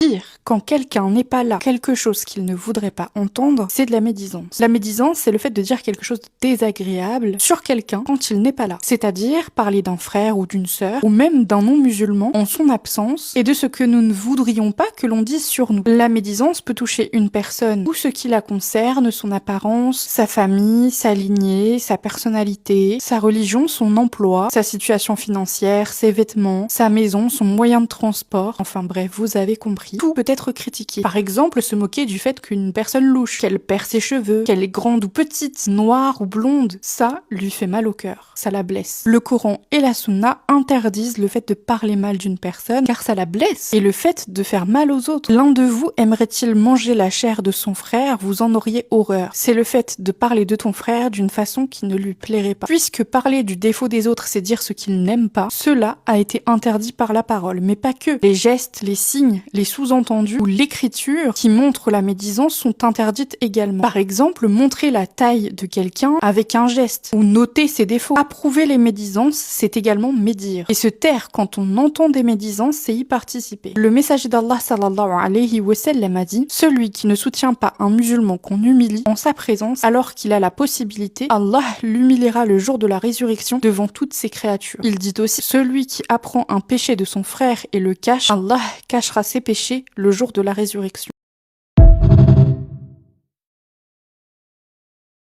Dire quand quelqu'un n'est pas là, quelque chose qu'il ne voudrait pas entendre, c'est de la médisance. La médisance, c'est le fait de dire quelque chose de désagréable sur quelqu'un quand il n'est pas là. C'est-à-dire parler d'un frère ou d'une sœur, ou même d'un non-musulman en son absence, et de ce que nous ne voudrions pas que l'on dise sur nous. La médisance peut toucher une personne ou ce qui la concerne, son apparence, sa famille, sa lignée, sa personnalité, sa religion, son emploi, sa situation financière, ses vêtements, sa maison, son moyen de transport, enfin bref, vous avez compris. Tout peut être critiqué. Par exemple, se moquer du fait qu'une personne louche, qu'elle perd ses cheveux, qu'elle est grande ou petite, noire ou blonde, ça lui fait mal au cœur, ça la blesse. Le Coran et la Sunna interdisent le fait de parler mal d'une personne car ça la blesse et le fait de faire mal aux autres. L'un de vous aimerait-il manger la chair de son frère, vous en auriez horreur. C'est le fait de parler de ton frère d'une façon qui ne lui plairait pas. Puisque parler du défaut des autres, c'est dire ce qu'ils n'aiment pas, cela a été interdit par la parole, mais pas que. Les gestes, les signes, les sous-entendus ou l'écriture qui montrent la médisance sont interdites également. Par exemple, montrer la taille de quelqu'un avec un geste ou noter ses défauts. Approuver les médisances, c'est également médire. Et se taire quand on entend des médisances, c'est y participer. Le messager d'Allah sallallahu alayhi wa sallam a dit: celui qui ne soutient pas un musulman qu'on humilie en sa présence alors qu'il a la possibilité, Allah l'humiliera le jour de la résurrection devant toutes ses créatures. Il dit aussi: celui qui apprend un péché de son frère et le cache, Allah cachera ses péchés le jour de la résurrection.